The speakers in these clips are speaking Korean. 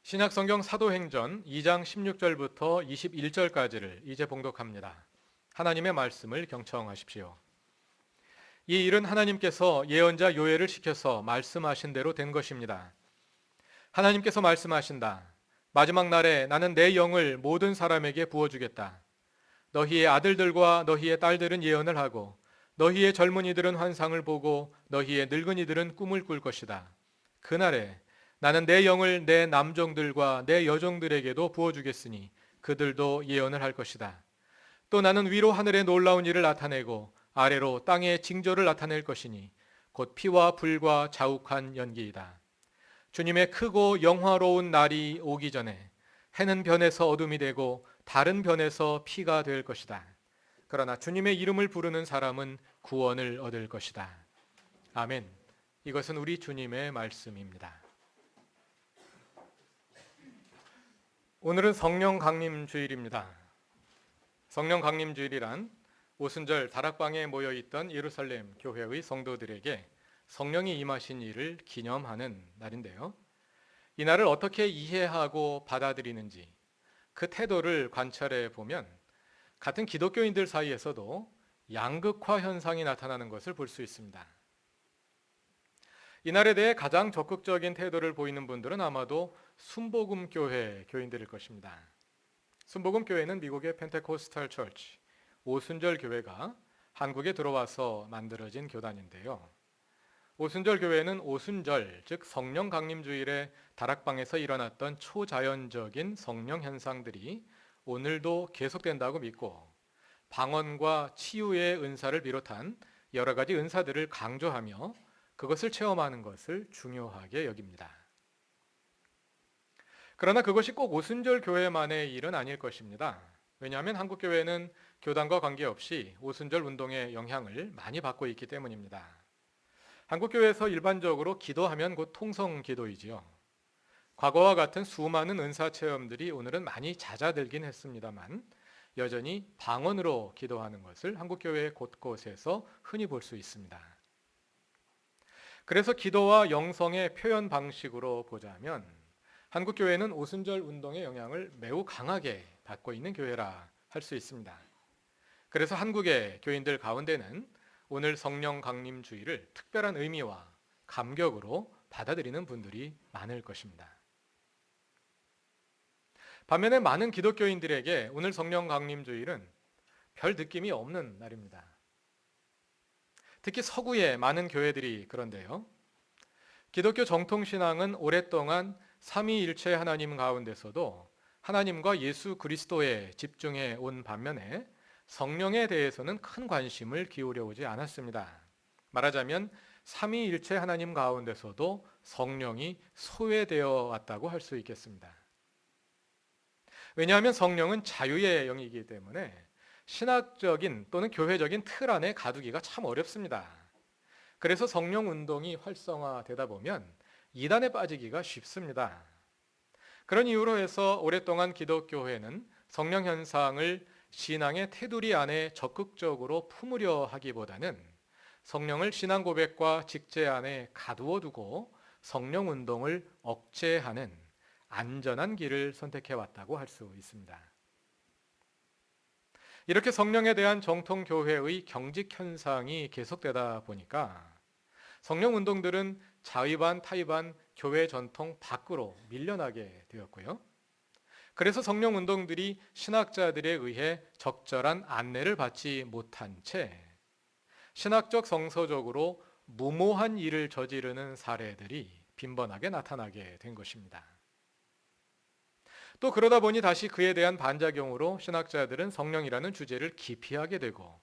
신약 성경 사도행전 2장 16절부터 21절까지를 이제 봉독합니다. 하나님의 말씀을 경청하십시오. 이 일은 하나님께서 예언자 요엘을 시켜서 말씀하신 대로 된 것입니다. 하나님께서 말씀하신다. 마지막 날에 나는 내 영을 모든 사람에게 부어주겠다. 너희의 아들들과 너희의 딸들은 예언을 하고 너희의 젊은이들은 환상을 보고 너희의 늙은이들은 꿈을 꿀 것이다. 그날에 나는 내 영을 내 남종들과 내 여종들에게도 부어주겠으니 그들도 예언을 할 것이다. 또 나는 위로 하늘에 놀라운 일을 나타내고 아래로 땅의 징조를 나타낼 것이니 곧 피와 불과 자욱한 연기이다. 주님의 크고 영화로운 날이 오기 전에 해는 변해서 어둠이 되고 달은 변해서 피가 될 것이다. 그러나 주님의 이름을 부르는 사람은 구원을 얻을 것이다. 아멘. 이것은 우리 주님의 말씀입니다. 오늘은 성령 강림 주일입니다. 성령 강림 주일이란 오순절 다락방에 모여 있던 예루살렘 교회의 성도들에게 성령이 임하신 일을 기념하는 날인데요. 이 날을 어떻게 이해하고 받아들이는지 그 태도를 관찰해 보면 같은 기독교인들 사이에서도 양극화 현상이 나타나는 것을 볼 수 있습니다. 이 날에 대해 가장 적극적인 태도를 보이는 분들은 아마도 순복음 교회 교인들일 것입니다. 순복음 교회는 미국의 펜테코스탈 처치, 오순절 교회가 한국에 들어와서 만들어진 교단인데요. 오순절 교회는 오순절, 즉 성령 강림 주일에 다락방에서 일어났던 초자연적인 성령 현상들이 오늘도 계속된다고 믿고 방언과 치유의 은사를 비롯한 여러 가지 은사들을 강조하며 그것을 체험하는 것을 중요하게 여깁니다. 그러나 그것이 꼭 오순절 교회만의 일은 아닐 것입니다. 왜냐하면 한국 교회는 교단과 관계없이 오순절 운동의 영향을 많이 받고 있기 때문입니다. 한국 교회에서 일반적으로 기도하면 곧 통성 기도이지요. 과거와 같은 수많은 은사 체험들이 오늘은 많이 잦아들긴 했습니다만 여전히 방언으로 기도하는 것을 한국 교회 곳곳에서 흔히 볼 수 있습니다. 그래서 기도와 영성의 표현 방식으로 보자면 한국 교회는 오순절 운동의 영향을 매우 강하게 받고 있는 교회라 할 수 있습니다. 그래서 한국의 교인들 가운데는 오늘 성령 강림 주일을 특별한 의미와 감격으로 받아들이는 분들이 많을 것입니다. 반면에 많은 기독교인들에게 오늘 성령 강림 주일은 별 느낌이 없는 날입니다. 특히 서구의 많은 교회들이 그런데요. 기독교 정통신앙은 오랫동안 삼위일체 하나님 가운데서도 하나님과 예수 그리스도에 집중해 온 반면에 성령에 대해서는 큰 관심을 기울여 오지 않았습니다. 말하자면 삼위일체 하나님 가운데서도 성령이 소외되어 왔다고 할 수 있겠습니다. 왜냐하면 성령은 자유의 영이기 때문에 신학적인 또는 교회적인 틀 안에 가두기가 참 어렵습니다. 그래서 성령 운동이 활성화되다 보면 이단에 빠지기가 쉽습니다. 그런 이유로 해서 오랫동안 기독교회는 성령 현상을 신앙의 테두리 안에 적극적으로 품으려 하기보다는 성령을 신앙 고백과 직제 안에 가두어 두고 성령 운동을 억제하는 안전한 길을 선택해 왔다고 할 수 있습니다. 이렇게 성령에 대한 정통 교회의 경직 현상이 계속되다 보니까 성령 운동들은 자의반 타의반 교회 전통 밖으로 밀려나게 되었고요. 그래서 성령 운동들이 신학자들에 의해 적절한 안내를 받지 못한 채 신학적 성서적으로 무모한 일을 저지르는 사례들이 빈번하게 나타나게 된 것입니다. 또 그러다 보니 다시 그에 대한 반작용으로 신학자들은 성령이라는 주제를 기피하게 되고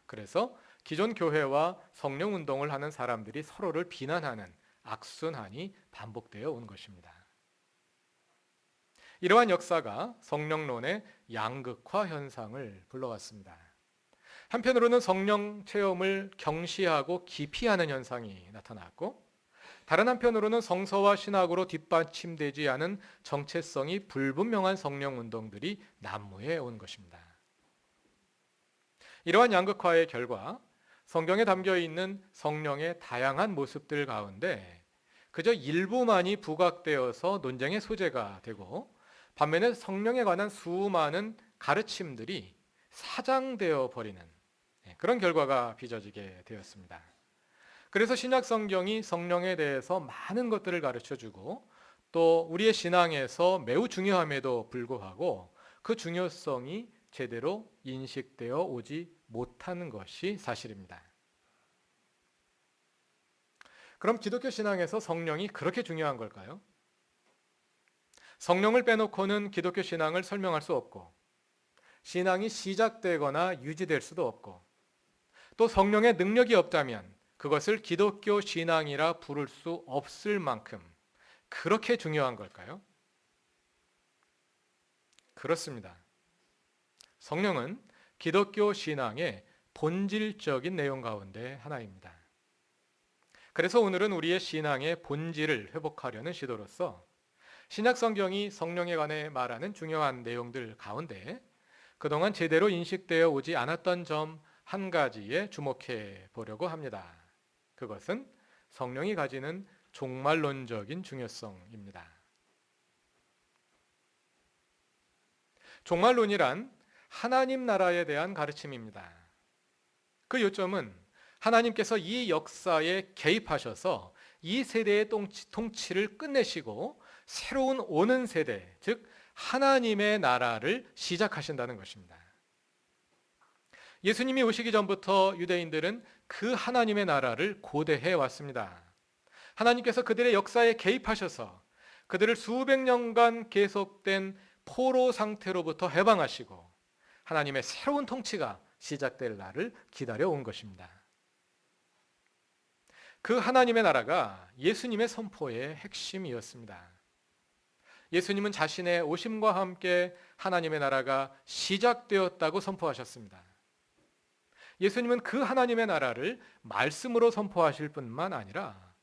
그래서 기존 교회와 성령 운동을 하는 사람들이 서로를 비난하는 악순환이 반복되어 온 것입니다. 이러한 역사가 성령론의 양극화 현상을 불러왔습니다. 한편으로는 성령 체험을 경시하고 기피하는 현상이 나타났고 다른 한편으로는 성서와 신학으로 뒷받침되지 않은 정체성이 불분명한 성령 운동들이 난무해 온 것입니다. 이러한 양극화의 결과 성경에 담겨 있는 성령의 다양한 모습들 가운데 그저 일부만이 부각되어서 논쟁의 소재가 되고, 반면에 성령에 관한 수많은 가르침들이 사장되어 버리는 그런 결과가 빚어지게 되었습니다. 그래서 신약 성경이 성령에 대해서 많은 것들을 가르쳐 주고, 또 우리의 신앙에서 매우 중요함에도 불구하고 그 중요성이 제대로 인식되어 오지 못하는 것이 사실입니다. 그럼 기독교 신앙에서 성령이 그렇게 중요한 걸까요? 성령을 빼놓고는 기독교 신앙을 설명할 수 없고, 신앙이 시작되거나 유지될 수도 없고, 또 성령의 능력이 없다면 그것을 기독교 신앙이라 부를 수 없을 만큼 그렇게 중요한 걸까요? 그렇습니다. 성령은 기독교 신앙의 본질적인 내용 가운데 하나입니다. 그래서 오늘은 우리의 신앙의 본질을 회복하려는 시도로서 신약 성경이 성령에 관해 말하는 중요한 내용들 가운데 그동안 제대로 인식되어 오지 않았던 점 한 가지에 주목해 보려고 합니다. 그것은 성령이 가지는 종말론적인 중요성입니다. 종말론이란 하나님 나라에 대한 가르침입니다. 그 요점은 하나님께서 이 역사에 개입하셔서 이 세대의 통치를 끝내시고 새로운 오는 세대, 즉 하나님의 나라를 시작하신다는 것입니다. 예수님이 오시기 전부터 유대인들은 그 하나님의 나라를 고대해 왔습니다. 하나님께서 그들의 역사에 개입하셔서 그들을 수백 년간 계속된 포로 상태로부터 해방하시고 하나님의 새로운 통치가 시작될 날을 기다려 온 것입니다. 그 하나님의 나라가 예수님의 선포의 핵심이었습니다. 예수님은 자신의 오심과 함께 하나님의 나라가 시작되었다고 선포하셨습니다. 예수님은 그 하나님의 나라를 말씀으로 선포하실 뿐만 아니라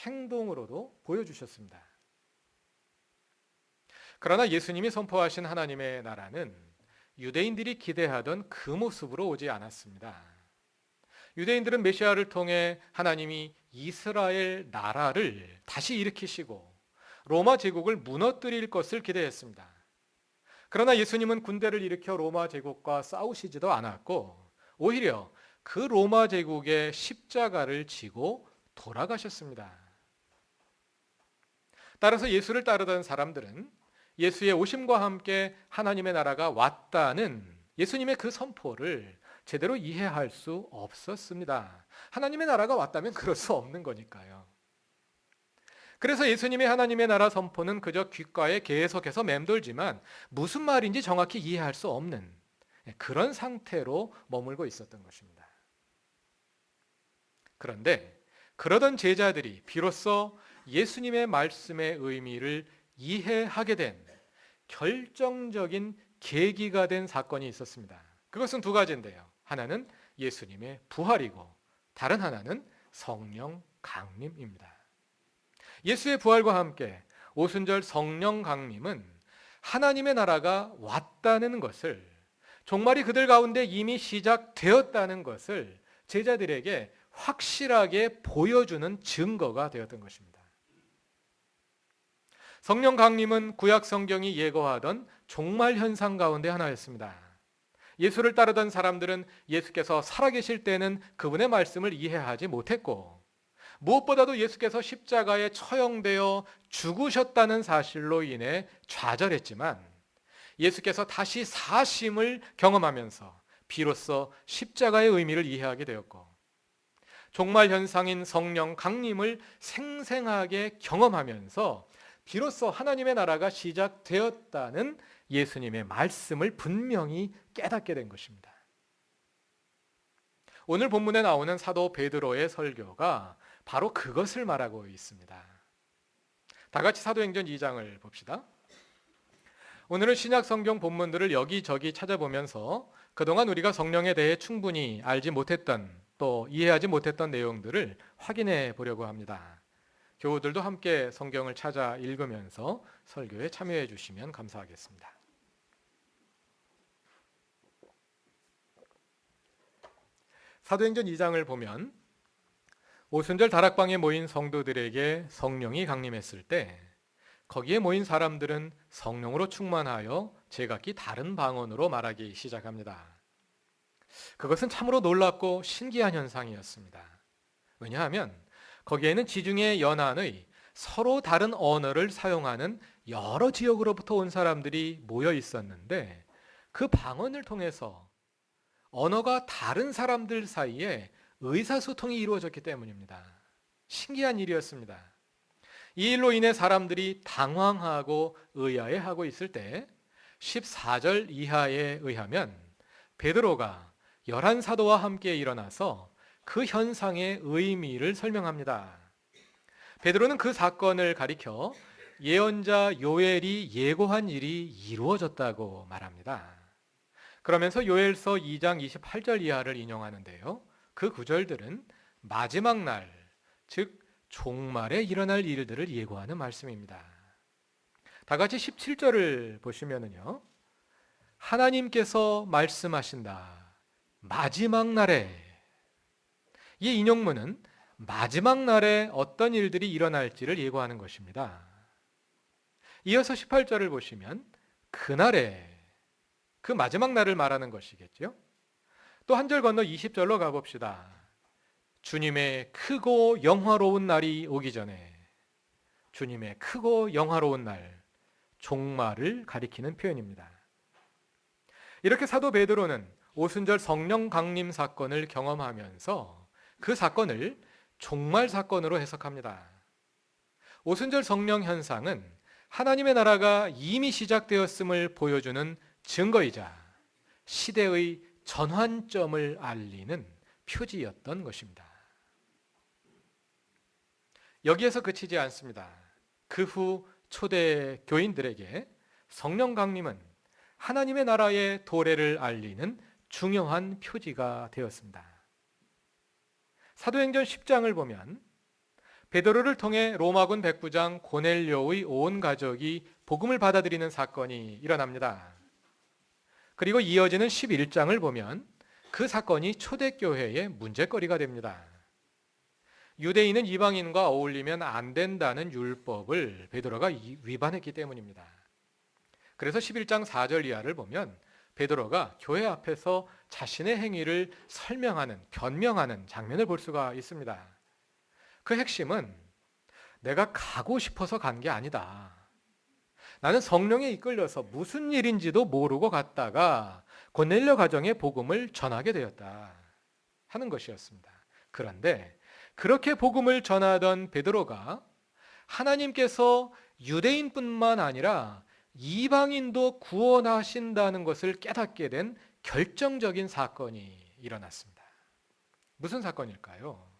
행동으로도 보여주셨습니다. 그러나 예수님이 선포하신 하나님의 나라는 유대인들이 기대하던 그 모습으로 오지 않았습니다. 유대인들은 메시아를 통해 하나님이 이스라엘 나라를 다시 일으키시고 로마 제국을 무너뜨릴 것을 기대했습니다. 그러나 예수님은 군대를 일으켜 로마 제국과 싸우시지도 않았고 오히려 그 로마 제국의 십자가를 지고 돌아가셨습니다. 따라서 예수를 따르던 사람들은 예수의 오심과 함께 하나님의 나라가 왔다는 예수님의 그 선포를 제대로 이해할 수 없었습니다. 하나님의 나라가 왔다면 그럴 수 없는 거니까요. 그래서 예수님의 하나님의 나라 선포는 그저 귓가에 계속해서 맴돌지만 무슨 말인지 정확히 이해할 수 없는 그런 상태로 머물고 있었던 것입니다. 그런데 그러던 제자들이 비로소 예수님의 말씀의 의미를 이해하게 된 결정적인 계기가 된 사건이 있었습니다. 그것은 두 가지인데요. 하나는 예수님의 부활이고 다른 하나는 성령 강림입니다. 예수의 부활과 함께 오순절 성령 강림은 하나님의 나라가 왔다는 것을, 종말이 그들 가운데 이미 시작되었다는 것을 제자들에게 확실하게 보여주는 증거가 되었던 것입니다. 성령 강림은 구약 성경이 예고하던 종말 현상 가운데 하나였습니다. 예수를 따르던 사람들은 예수께서 살아계실 때는 그분의 말씀을 이해하지 못했고 무엇보다도 예수께서 십자가에 처형되어 죽으셨다는 사실로 인해 좌절했지만 예수께서 다시 사심을 경험하면서 비로소 십자가의 의미를 이해하게 되었고 종말 현상인 성령 강림을 생생하게 경험하면서 비로소 하나님의 나라가 시작되었다는 예수님의 말씀을 분명히 깨닫게 된 것입니다. 오늘 본문에 나오는 사도 베드로의 설교가 바로 그것을 말하고 있습니다. 다 같이 사도행전 2장을 봅시다. 오늘은 신약 성경 본문들을 여기저기 찾아보면서 그동안 우리가 성령에 대해 충분히 알지 못했던 또 이해하지 못했던 내용들을 확인해 보려고 합니다. 교우들도 함께 성경을 찾아 읽으면서 설교에 참여해 주시면 감사하겠습니다. 사도행전 2장을 보면 오순절 다락방에 모인 성도들에게 성령이 강림했을 때 거기에 모인 사람들은 성령으로 충만하여 제각기 다른 방언으로 말하기 시작합니다. 그것은 참으로 놀랍고 신기한 현상이었습니다. 왜냐하면 거기에는 지중해 연안의 서로 다른 언어를 사용하는 여러 지역으로부터 온 사람들이 모여 있었는데 그 방언을 통해서 언어가 다른 사람들 사이에 의사소통이 이루어졌기 때문입니다. 신기한 일이었습니다. 이 일로 인해 사람들이 당황하고 의아해하고 있을 때 14절 이하에 의하면 베드로가 11사도와 함께 일어나서 그 현상의 의미를 설명합니다. 베드로는 그 사건을 가리켜 예언자 요엘이 예고한 일이 이루어졌다고 말합니다. 그러면서 요엘서 2장 28절 이하를 인용하는데요. 그 구절들은 마지막 날, 즉 종말에 일어날 일들을 예고하는 말씀입니다. 다 같이 17절을 보시면은요. 하나님께서 말씀하신다. 마지막 날에. 이 인용문은 마지막 날에 어떤 일들이 일어날지를 예고하는 것입니다. 이어서 18절을 보시면 그날에, 그 마지막 날을 말하는 것이겠죠. 또 한 절 건너 20절로 가봅시다. 주님의 크고 영화로운 날이 오기 전에, 주님의 크고 영화로운 날, 종말을 가리키는 표현입니다. 이렇게 사도 베드로는 오순절 성령 강림 사건을 경험하면서 그 사건을 종말 사건으로 해석합니다. 오순절 성령 현상은 하나님의 나라가 이미 시작되었음을 보여주는 증거이자 시대의 전환점을 알리는 표지였던 것입니다. 여기에서 그치지 않습니다. 그 후 초대 교인들에게 성령 강림은 하나님의 나라의 도래를 알리는 중요한 표지가 되었습니다. 사도행전 10장을 보면 베드로를 통해 로마군 백부장 고넬료의 온 가족이 복음을 받아들이는 사건이 일어납니다. 그리고 이어지는 11장을 보면 그 사건이 초대교회의 문제거리가 됩니다. 유대인은 이방인과 어울리면 안 된다는 율법을 베드로가 위반했기 때문입니다. 그래서 11장 4절 이하를 보면 베드로가 교회 앞에서 자신의 행위를 설명하는, 변명하는 장면을 볼 수가 있습니다. 그 핵심은 내가 가고 싶어서 간 게 아니다. 나는 성령에 이끌려서 무슨 일인지도 모르고 갔다가 고넬료 가정의 복음을 전하게 되었다 하는 것이었습니다. 그런데 그렇게 복음을 전하던 베드로가 하나님께서 유대인뿐만 아니라 이방인도 구원하신다는 것을 깨닫게 된 결정적인 사건이 일어났습니다. 무슨 사건일까요?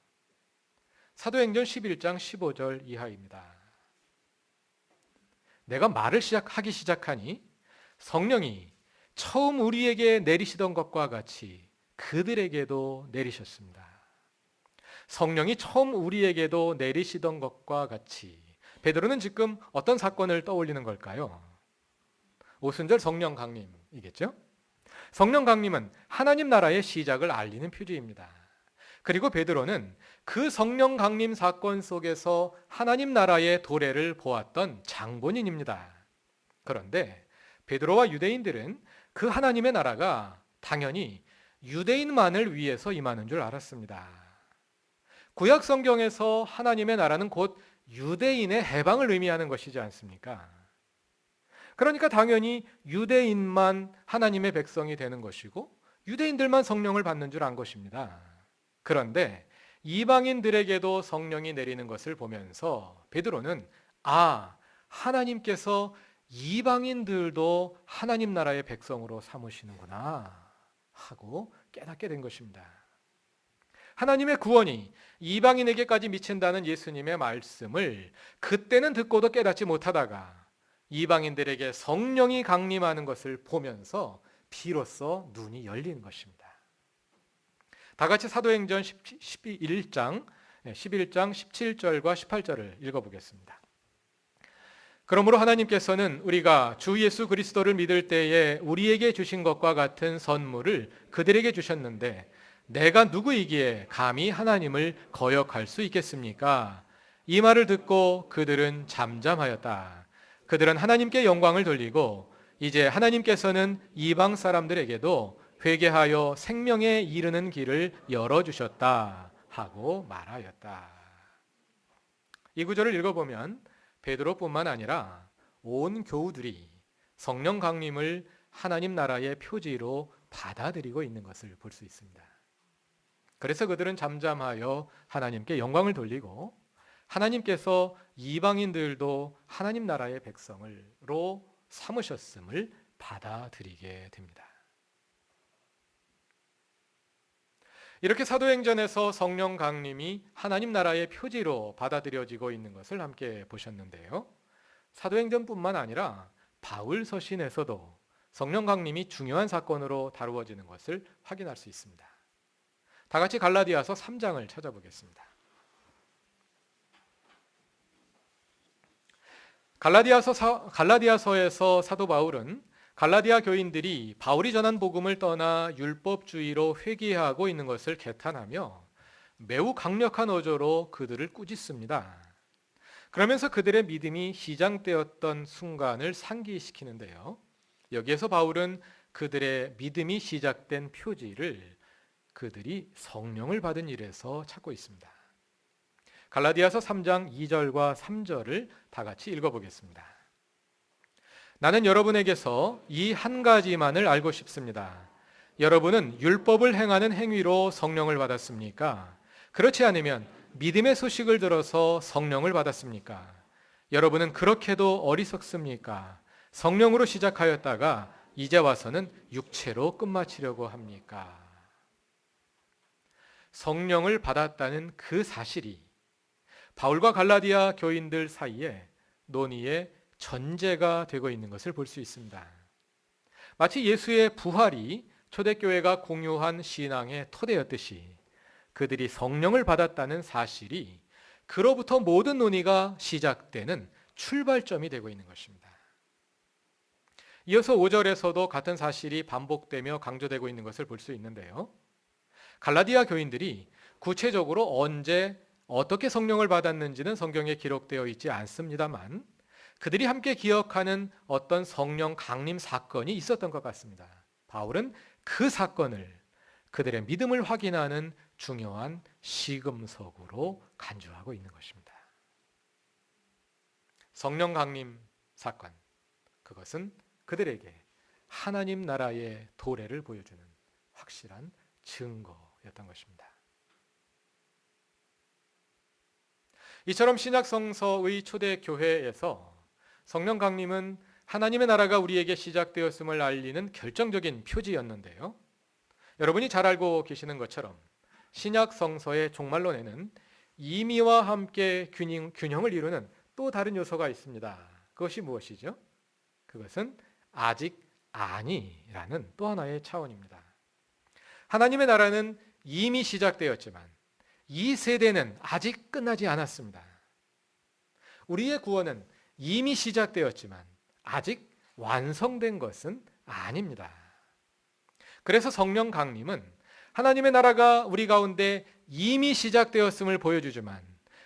사도행전 11장 15절 이하입니다. 내가 말을 하기 시작하니 성령이 처음 우리에게 내리시던 것과 같이 그들에게도 내리셨습니다. 성령이 처음 우리에게도 내리시던 것과 같이. 베드로는 지금 어떤 사건을 떠올리는 걸까요? 오순절 성령 강림이겠죠? 성령 강림은 하나님 나라의 시작을 알리는 표지입니다. 그리고 베드로는 그 성령 강림 사건 속에서 하나님 나라의 도래를 보았던 장본인입니다. 그런데 베드로와 유대인들은 그 하나님의 나라가 당연히 유대인만을 위해서 임하는 줄 알았습니다. 구약 성경에서 하나님의 나라는 곧 유대인의 해방을 의미하는 것이지 않습니까? 그러니까 당연히 유대인만 하나님의 백성이 되는 것이고 유대인들만 성령을 받는 줄 안 것입니다. 그런데 이방인들에게도 성령이 내리는 것을 보면서 베드로는 하나님께서 이방인들도 하나님 나라의 백성으로 삼으시는구나 하고 깨닫게 된 것입니다. 하나님의 구원이 이방인에게까지 미친다는 예수님의 말씀을 그때는 듣고도 깨닫지 못하다가 이방인들에게 성령이 강림하는 것을 보면서 비로소 눈이 열린 것입니다. 다 같이 사도행전 11장 17절과 18절을 읽어보겠습니다. 그러므로 하나님께서는 우리가 주 예수 그리스도를 믿을 때에 우리에게 주신 것과 같은 선물을 그들에게 주셨는데 내가 누구이기에 감히 하나님을 거역할 수 있겠습니까? 이 말을 듣고 그들은 잠잠하였다. 그들은 하나님께 영광을 돌리고 이제 하나님께서는 이방 사람들에게도 회개하여 생명에 이르는 길을 열어주셨다 하고 말하였다. 이 구절을 읽어보면 베드로뿐만 아니라 온 교우들이 성령 강림을 하나님 나라의 표지로 받아들이고 있는 것을 볼 수 있습니다. 그래서 그들은 잠잠하여 하나님께 영광을 돌리고 하나님께서 이방인들도 하나님 나라의 백성으로 삼으셨음을 받아들이게 됩니다. 이렇게 사도행전에서 성령 강림이 하나님 나라의 표지로 받아들여지고 있는 것을 함께 보셨는데요. 사도행전뿐만 아니라 바울 서신에서도 성령 강림이 중요한 사건으로 다루어지는 것을 확인할 수 있습니다. 다 같이 갈라디아서 3장을 찾아보겠습니다. 갈라디아서에서 사도 바울은 갈라디아 교인들이 바울이 전한 복음을 떠나 율법주의로 회귀하고 있는 것을 개탄하며 매우 강력한 어조로 그들을 꾸짖습니다. 그러면서 그들의 믿음이 시작되었던 순간을 상기시키는데요. 여기에서 바울은 그들의 믿음이 시작된 표지를 그들이 성령을 받은 일에서 찾고 있습니다. 갈라디아서 3장 2절과 3절을 다 같이 읽어보겠습니다. 나는 여러분에게서 이 한 가지만을 알고 싶습니다. 여러분은 율법을 행하는 행위로 성령을 받았습니까? 그렇지 않으면 믿음의 소식을 들어서 성령을 받았습니까? 여러분은 그렇게도 어리석습니까? 성령으로 시작하였다가 이제 와서는 육체로 끝마치려고 합니까? 성령을 받았다는 그 사실이 바울과 갈라디아 교인들 사이에 논의의 전제가 되고 있는 것을 볼 수 있습니다. 마치 예수의 부활이 초대교회가 공유한 신앙의 토대였듯이 그들이 성령을 받았다는 사실이 그로부터 모든 논의가 시작되는 출발점이 되고 있는 것입니다. 이어서 5절에서도 같은 사실이 반복되며 강조되고 있는 것을 볼 수 있는데요. 갈라디아 교인들이 구체적으로 언제 어떻게 성령을 받았는지는 성경에 기록되어 있지 않습니다만 그들이 함께 기억하는 어떤 성령 강림 사건이 있었던 것 같습니다. 바울은 그 사건을 그들의 믿음을 확인하는 중요한 시금석으로 간주하고 있는 것입니다. 성령 강림 사건, 그것은 그들에게 하나님 나라의 도래를 보여주는 확실한 증거였던 것입니다. 이처럼 신약 성서의 초대 교회에서 성령 강림은 하나님의 나라가 우리에게 시작되었음을 알리는 결정적인 표지였는데요. 여러분이 잘 알고 계시는 것처럼 신약 성서의 종말론에는 임의와 함께 균형을 이루는 또 다른 요소가 있습니다. 그것이 무엇이죠? 그것은 아직 아니라는 또 하나의 차원입니다. 하나님의 나라는 이미 시작되었지만 이 세대는 아직 끝나지 않았습니다. 우리의 구원은 이미 시작되었지만 아직 완성된 것은 아닙니다. 그래서 성령 강림은 하나님의 나라가 우리 가운데 이미 시작되었음을 보여주지만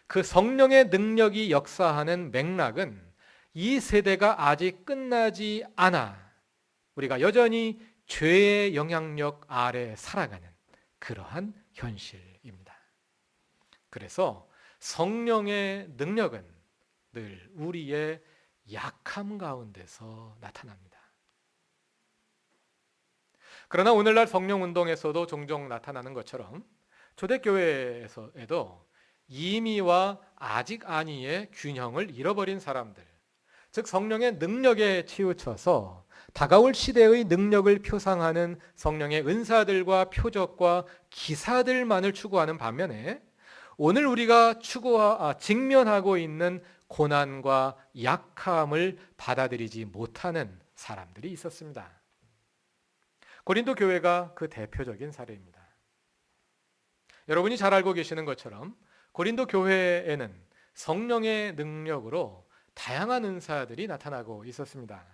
그 성령의 능력이 역사하는 맥락은 이 세대가 아직 끝나지 않아 우리가 여전히 죄의 영향력 아래 살아가는 그러한 현실입니다. 그래서 성령의 능력은 늘 우리의 약함 가운데서 나타납니다. 그러나 오늘날 성령 운동에서도 종종 나타나는 것처럼 초대교회에서도 이미와 아직 아니의 균형을 잃어버린 사람들, 즉 성령의 능력에 치우쳐서 다가올 시대의 능력을 표상하는 성령의 은사들과 표적과 기사들만을 추구하는 반면에 오늘 우리가 직면하고 있는 고난과 약함을 받아들이지 못하는 사람들이 있었습니다. 고린도 교회가 그 대표적인 사례입니다. 여러분이 잘 알고 계시는 것처럼 고린도 교회에는 성령의 능력으로 다양한 은사들이 나타나고 있었습니다.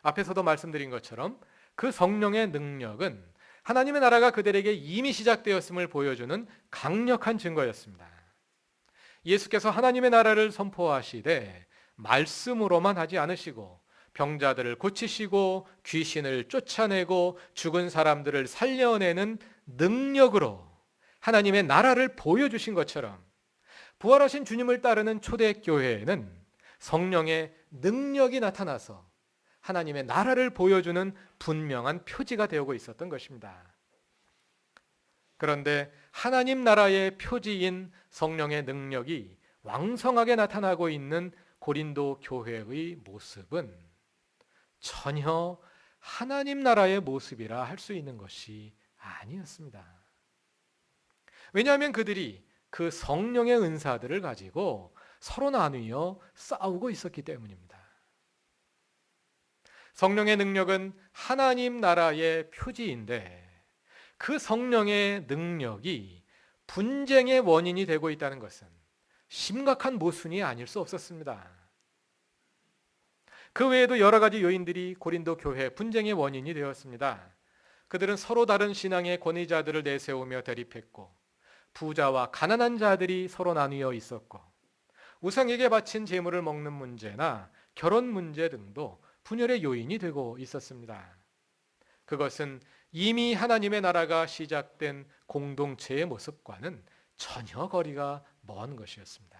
앞에서도 말씀드린 것처럼 그 성령의 능력은 하나님의 나라가 그들에게 이미 시작되었음을 보여주는 강력한 증거였습니다. 예수께서 하나님의 나라를 선포하시되 말씀으로만 하지 않으시고 병자들을 고치시고 귀신을 쫓아내고 죽은 사람들을 살려내는 능력으로 하나님의 나라를 보여주신 것처럼 부활하신 주님을 따르는 초대교회에는 성령의 능력이 나타나서 하나님의 나라를 보여주는 분명한 표지가 되고 있었던 것입니다. 그런데 하나님 나라의 표지인 성령의 능력이 왕성하게 나타나고 있는 고린도 교회의 모습은 전혀 하나님 나라의 모습이라 할 수 있는 것이 아니었습니다. 왜냐하면 그들이 그 성령의 은사들을 가지고 서로 나누어 싸우고 있었기 때문입니다. 성령의 능력은 하나님 나라의 표지인데 그 성령의 능력이 분쟁의 원인이 되고 있다는 것은 심각한 모순이 아닐 수 없었습니다. 그 외에도 여러 가지 요인들이 고린도 교회 분쟁의 원인이 되었습니다. 그들은 서로 다른 신앙의 권위자들을 내세우며 대립했고 부자와 가난한 자들이 서로 나뉘어 있었고 우상에게 바친 제물을 먹는 문제나 결혼 문제 등도 분열의 요인이 되고 있었습니다. 그것은 이미 하나님의 나라가 시작된 공동체의 모습과는 전혀 거리가 먼 것이었습니다.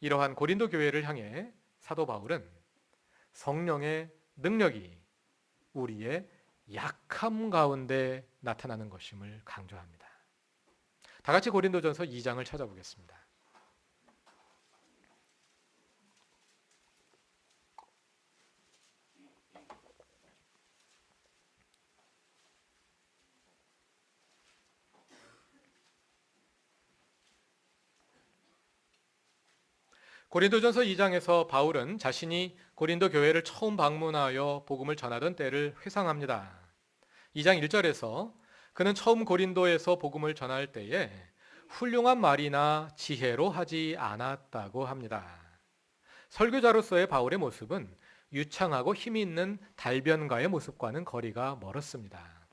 이러한 고린도 교회를 향해 사도 바울은 성령의 능력이 우리의 약함 가운데 나타나는 것임을 강조합니다. 다 같이 고린도전서 2장을 찾아보겠습니다. 고린도전서 2장에서 바울은 자신이 고린도 교회를 처음 방문하여 복음을 전하던 때를 회상합니다. 2장 1절에서 그는 처음 고린도에서 복음을 전할 때에 훌륭한 말이나 지혜로 하지 않았다고 합니다. 설교자로서의 바울의 모습은 유창하고 힘이 있는 달변가의 모습과는 거리가 멀었습니다.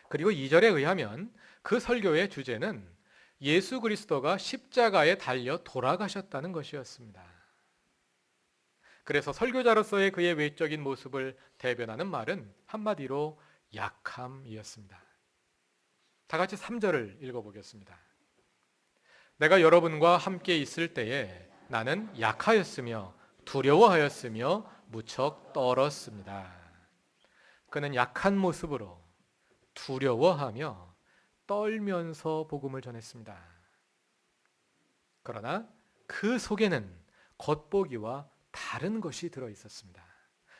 그리고 2절에 의하면 그 설교의 주제는 예수 그리스도가 십자가에 달려 돌아가셨다는 것이었습니다. 그래서 설교자로서의 그의 외적인 모습을 대변하는 말은 한마디로 약함이었습니다. 다 같이 3절을 읽어보겠습니다. 내가 여러분과 함께 있을 때에 나는 약하였으며 두려워하였으며 무척 떨었습니다. 그는 약한 모습으로 두려워하며 떨면서 복음을 전했습니다. 그러나 그 속에는 겉보기와 다른 것이 들어 있었습니다.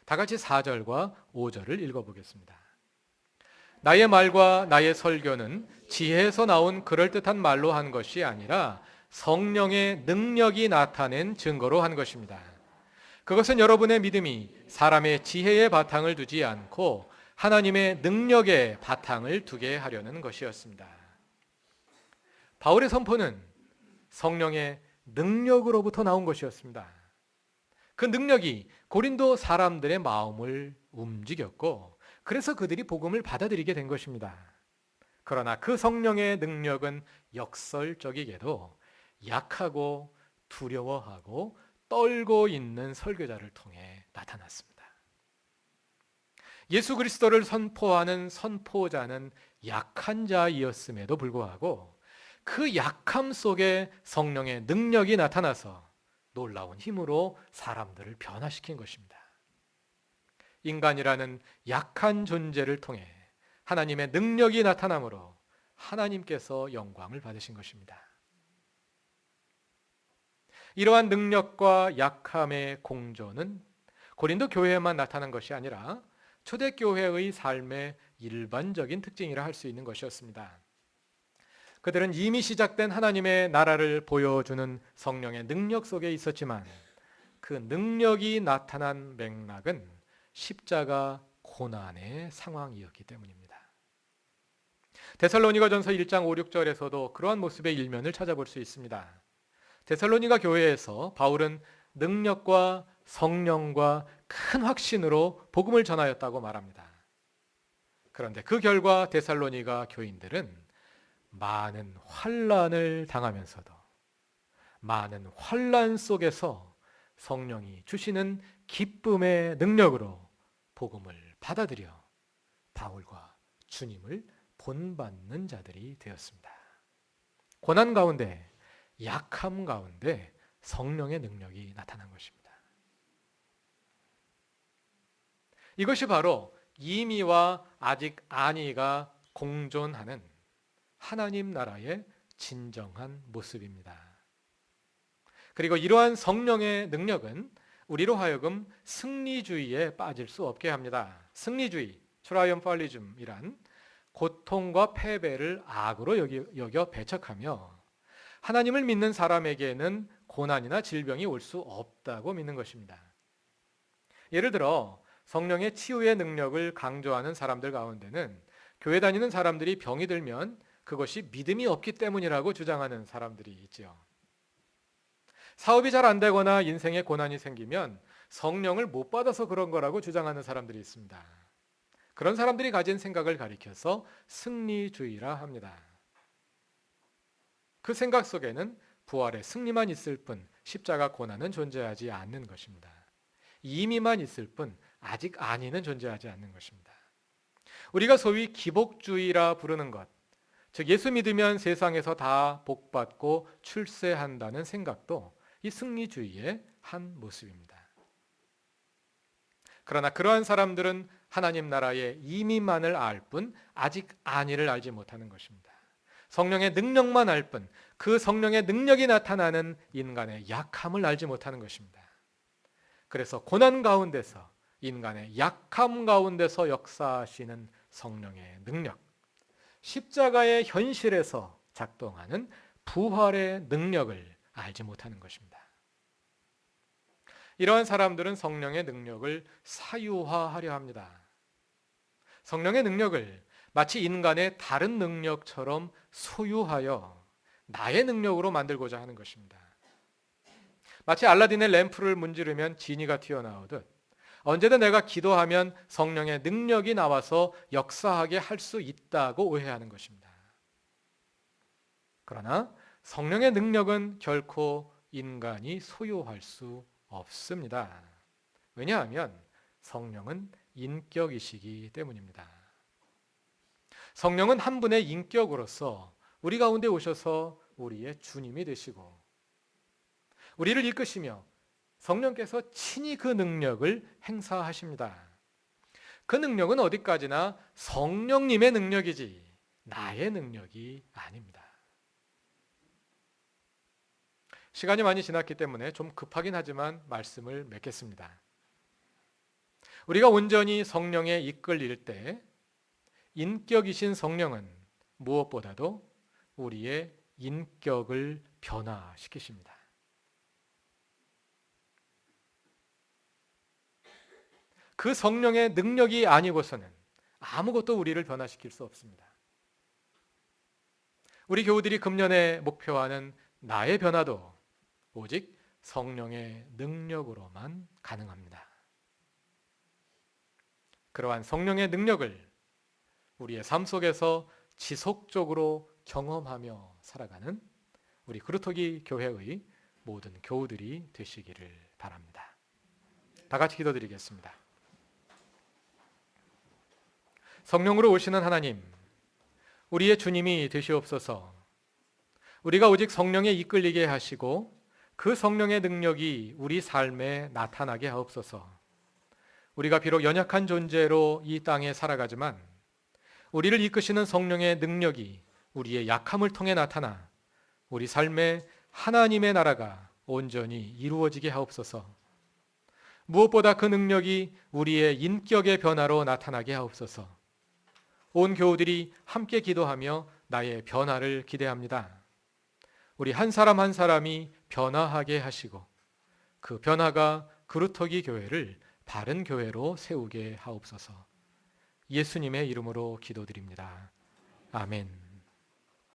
다 같이 4절과 5절을 읽어보겠습니다. 나의 말과 나의 설교는 지혜에서 나온 그럴듯한 말로 한 것이 아니라 성령의 능력이 나타낸 증거로 한 것입니다. 그것은 여러분의 믿음이 사람의 지혜의 바탕을 두지 않고 하나님의 능력의 바탕을 두게 하려는 것이었습니다. 바울의 선포는 성령의 능력으로부터 나온 것이었습니다. 그 능력이 고린도 사람들의 마음을 움직였고 그래서 그들이 복음을 받아들이게 된 것입니다. 그러나 그 성령의 능력은 역설적이게도 약하고 두려워하고 떨고 있는 설교자를 통해 나타났습니다. 예수 그리스도를 선포하는 선포자는 약한 자이었음에도 불구하고 그 약함 속에 성령의 능력이 나타나서 놀라운 힘으로 사람들을 변화시킨 것입니다. 인간이라는 약한 존재를 통해 하나님의 능력이 나타남으로 하나님께서 영광을 받으신 것입니다. 이러한 능력과 약함의 공존은 고린도 교회에만 나타난 것이 아니라 초대교회의 삶의 일반적인 특징이라 할 수 있는 것이었습니다. 그들은 이미 시작된 하나님의 나라를 보여주는 성령의 능력 속에 있었지만 그 능력이 나타난 맥락은 십자가 고난의 상황이었기 때문입니다. 데살로니가전서 1장 5, 6절에서도 그러한 모습의 일면을 찾아볼 수 있습니다. 데살로니가 교회에서 바울은 능력과 성령과 큰 확신으로 복음을 전하였다고 말합니다. 그런데 그 결과 데살로니가 교인들은 많은 환난을 당하면서도 많은 환난 속에서 성령이 주시는 기쁨의 능력으로 복음을 받아들여 바울과 주님을 본받는 자들이 되었습니다. 고난 가운데, 약함 가운데 성령의 능력이 나타난 것입니다. 이것이 바로 이미와 아직 아니가 공존하는 하나님 나라의 진정한 모습입니다. 그리고 이러한 성령의 능력은 우리로 하여금 승리주의에 빠질 수 없게 합니다. 승리주의, 트라이엄팔리즘이란 고통과 패배를 악으로 여겨 배척하며 하나님을 믿는 사람에게는 고난이나 질병이 올 수 없다고 믿는 것입니다. 예를 들어 성령의 치유의 능력을 강조하는 사람들 가운데는 교회 다니는 사람들이 병이 들면 그것이 믿음이 없기 때문이라고 주장하는 사람들이 있지요. 사업이 잘 안 되거나 인생에 고난이 생기면 성령을 못 받아서 그런 거라고 주장하는 사람들이 있습니다. 그런 사람들이 가진 생각을 가리켜서 승리주의라 합니다. 그 생각 속에는 부활의 승리만 있을 뿐 십자가 고난은 존재하지 않는 것입니다. 이미만 있을 뿐 아직 아니는 존재하지 않는 것입니다. 우리가 소위 기복주의라 부르는 것, 즉 예수 믿으면 세상에서 다 복받고 출세한다는 생각도 이 승리주의의 한 모습입니다. 그러나 그러한 사람들은 하나님 나라의 이미만을 알 뿐 아직 아니를 알지 못하는 것입니다. 성령의 능력만 알 뿐 그 성령의 능력이 나타나는 인간의 약함을 알지 못하는 것입니다. 그래서 고난 가운데서 인간의 약함 가운데서 역사하시는 성령의 능력, 십자가의 현실에서 작동하는 부활의 능력을 알지 못하는 것입니다. 이러한 사람들은 성령의 능력을 사유화하려 합니다. 성령의 능력을 마치 인간의 다른 능력처럼 소유하여 나의 능력으로 만들고자 하는 것입니다. 마치 알라딘의 램프를 문지르면 지니가 튀어나오듯 언제든 내가 기도하면 성령의 능력이 나와서 역사하게 할 수 있다고 오해하는 것입니다. 그러나 성령의 능력은 결코 인간이 소유할 수 없습니다. 왜냐하면 성령은 인격이시기 때문입니다. 성령은 한 분의 인격으로서 우리 가운데 오셔서 우리의 주님이 되시고 우리를 이끄시며 성령께서 친히 그 능력을 행사하십니다. 그 능력은 어디까지나 성령님의 능력이지 나의 능력이 아닙니다. 시간이 많이 지났기 때문에 좀 급하긴 하지만 말씀을 맺겠습니다. 우리가 온전히 성령에 이끌릴 때 인격이신 성령은 무엇보다도 우리의 인격을 변화시키십니다. 그 성령의 능력이 아니고서는 아무것도 우리를 변화시킬 수 없습니다. 우리 교우들이 금년에 목표하는 나의 변화도 오직 성령의 능력으로만 가능합니다. 그러한 성령의 능력을 우리의 삶 속에서 지속적으로 경험하며 살아가는 우리 그루터기 교회의 모든 교우들이 되시기를 바랍니다. 다 같이 기도드리겠습니다. 성령으로 오시는 하나님, 우리의 주님이 되시옵소서. 우리가 오직 성령에 이끌리게 하시고 그 성령의 능력이 우리 삶에 나타나게 하옵소서. 우리가 비록 연약한 존재로 이 땅에 살아가지만 우리를 이끄시는 성령의 능력이 우리의 약함을 통해 나타나 우리 삶에 하나님의 나라가 온전히 이루어지게 하옵소서. 무엇보다 그 능력이 우리의 인격의 변화로 나타나게 하옵소서. 온 교우들이 함께 기도하며 나의 변화를 기대합니다. 우리 한 사람 한 사람이 변화하게 하시고 그 변화가 그루터기 교회를 바른 교회로 세우게 하옵소서. 예수님의 이름으로 기도드립니다. 아멘.